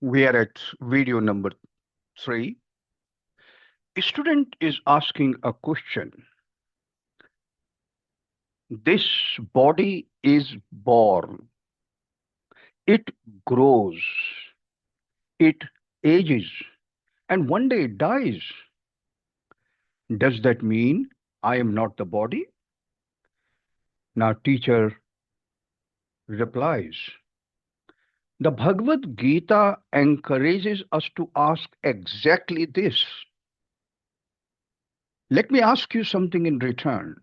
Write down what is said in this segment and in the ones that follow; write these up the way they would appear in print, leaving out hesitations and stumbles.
We are at video number 3. A student is asking a question. This body is born, it grows, it ages, and one day it dies. Does that mean I am not the body? Now, teacher replies. The Bhagavad Gītā encourages us to ask exactly this. Let me ask you something in return.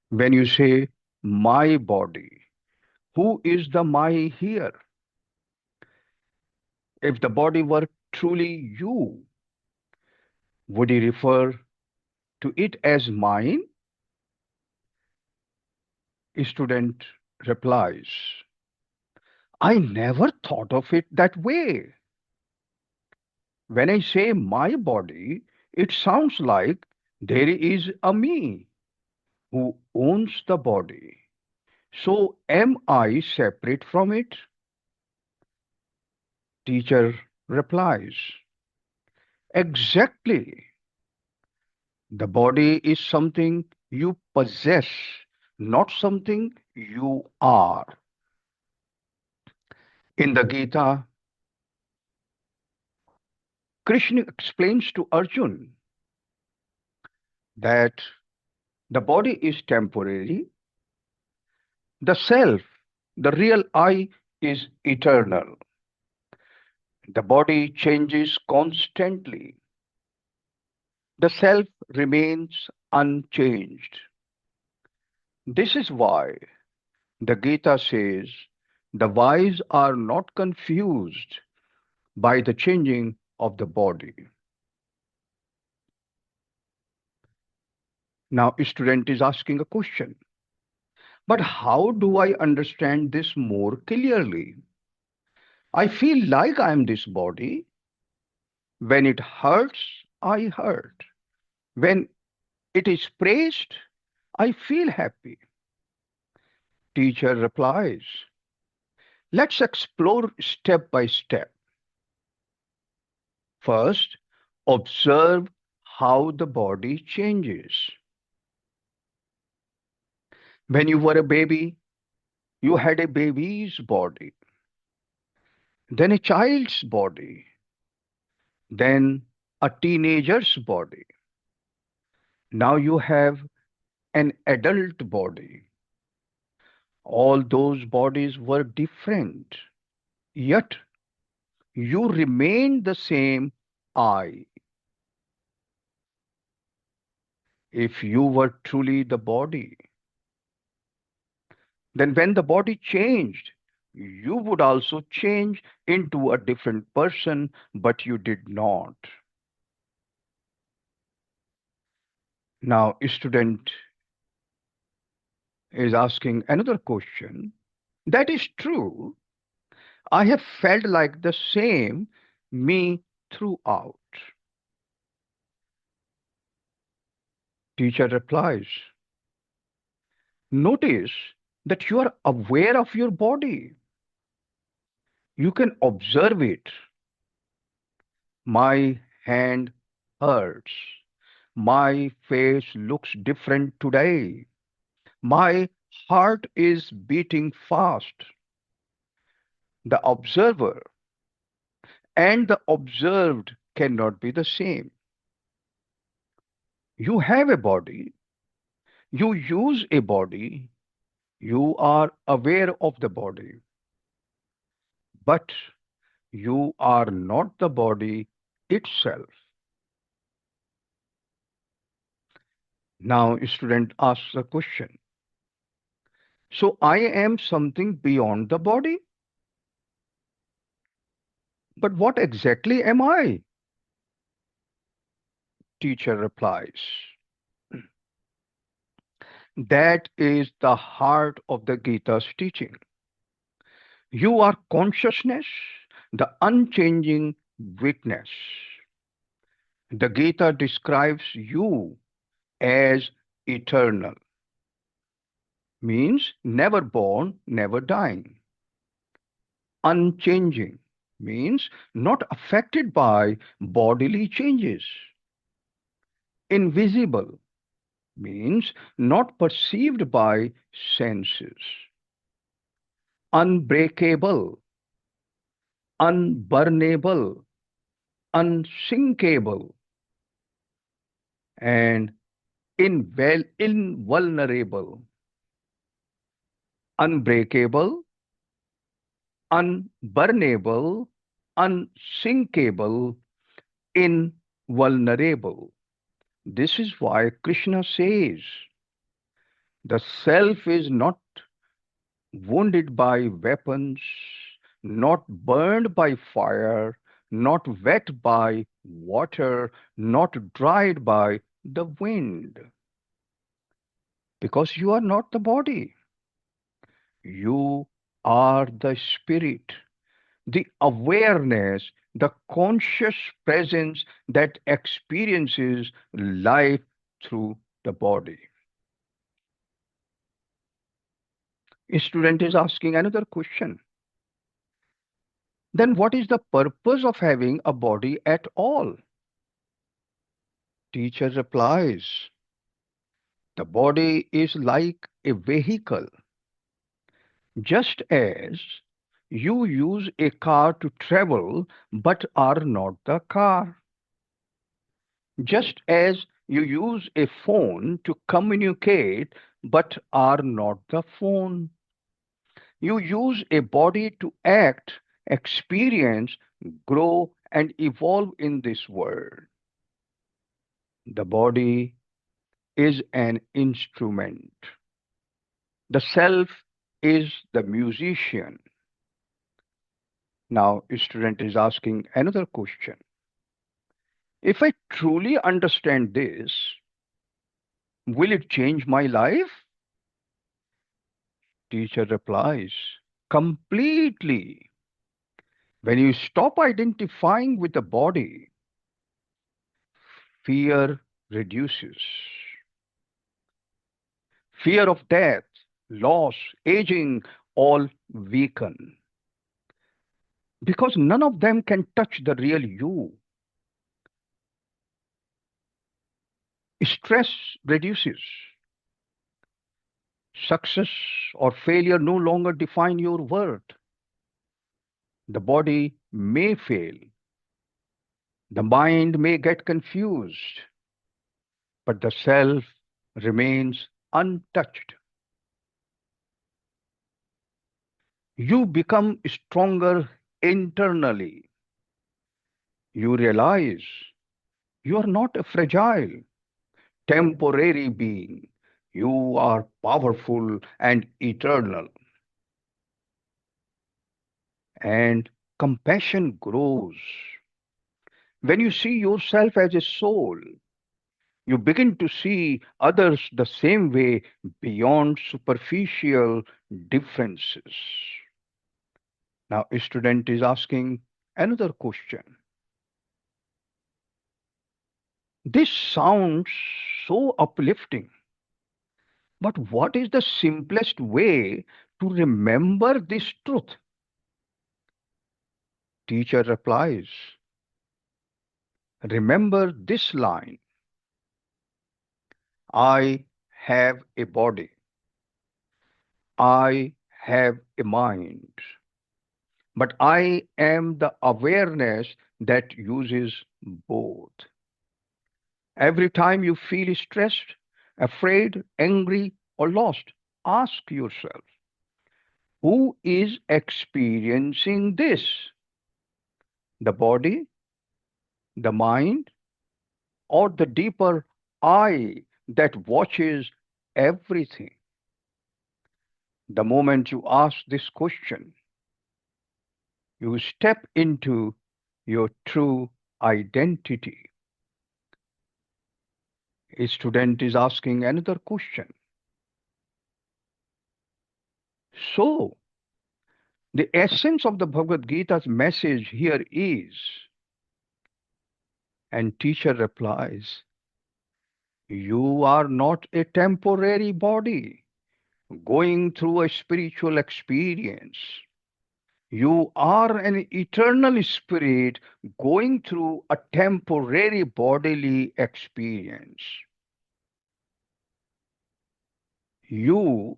When you say, my body, who is the my here? If the body were truly you, would you refer to it as mine? A student replies, I never thought of it that way. When I say my body, it sounds like there is a me who owns the body. So am I separate from it? Teacher replies, exactly. The body is something you possess, not something you are. In the Gita, Krishna explains to Arjun that the body is temporary, the self, the real I, is eternal. The body changes constantly, the self remains unchanged. This is why the Gita says the wise are not confused by the changing of the body. Now, a student is asking a question. But how do I understand this more clearly? I feel like I am this body. When it hurts, I hurt. When it is praised, I feel happy. Teacher replies, let's explore step by step. First, observe how the body changes. When you were a baby, you had a baby's body, then a child's body, then a teenager's body. Now you have an adult body. All those bodies were different, yet you remain the same I. If you were truly the body, then when the body changed, you would also change into a different person, but you did not. Now, a student is asking another question. That is true. I have felt like the same me throughout. Teacher replies, notice that you are aware of your body. You can observe it. My hand hurts. My face looks different today. My heart is beating fast. The observer and the observed cannot be the same. You have a body, you use a body, you are aware of the body, but you are not the body itself. Now, a student asks a question. So I am something beyond the body? But what exactly am I? Teacher replies. That is the heart of the Gita's teaching. You are consciousness, the unchanging witness. The Gita describes you as eternal, means never born, never dying, unchanging. means not affected by bodily changes. Invisible means not perceived by senses. Unbreakable, unburnable, unsinkable, and invulnerable. Unbreakable, unburnable, unsinkable, invulnerable. This is why Krishna says the self is not wounded by weapons, not burned by fire, not wet by water, not dried by the wind. Because you are not the body, you are the spirit, the awareness, the conscious presence that experiences life through the body. A student is asking another question. Then what is the purpose of having a body at all? Teacher replies, the body is like a vehicle. Just as you use a car to travel but are not the car. Just as you use a phone to communicate but are not the phone. You use a body to act, experience, grow, and evolve in this world. The body is an instrument. The self is the musician. Now, a student is asking another question. If I truly understand this, will it change my life? Teacher replies, completely. When you stop identifying with the body, fear reduces. Fear of death, loss, aging, all weaken. Because none of them can touch the real you. Stress reduces. Success or failure no longer define your worth. The body may fail. The mind may get confused, but the self remains untouched. You become stronger internally. You realize you are not a fragile, temporary being. You are powerful and eternal. And compassion grows. When you see yourself as a soul, you begin to see others the same way beyond superficial differences. Now, a student is asking another question. This sounds so uplifting, but what is the simplest way to remember this truth? Teacher replies, remember this line: I have a body, I have a mind, but I am the awareness that uses both. Every time you feel stressed, afraid, angry, or lost, ask yourself, who is experiencing this? The body, the mind, or the deeper I that watches everything? The moment you ask this question, you step into your true identity. A student is asking another question. So, the essence of the Bhagavad Gita's message here is, and teacher replies, you are not a temporary body going through a spiritual experience. You are an eternal spirit going through a temporary bodily experience. You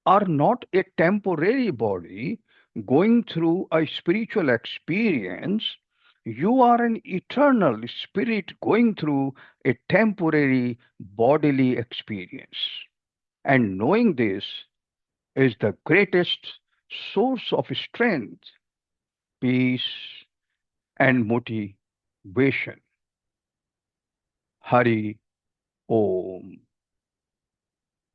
are not a temporary body going through a spiritual experience. You are an eternal spirit going through a temporary bodily experience. And knowing this is the greatest source of strength, peace, and motivation. Hari Om.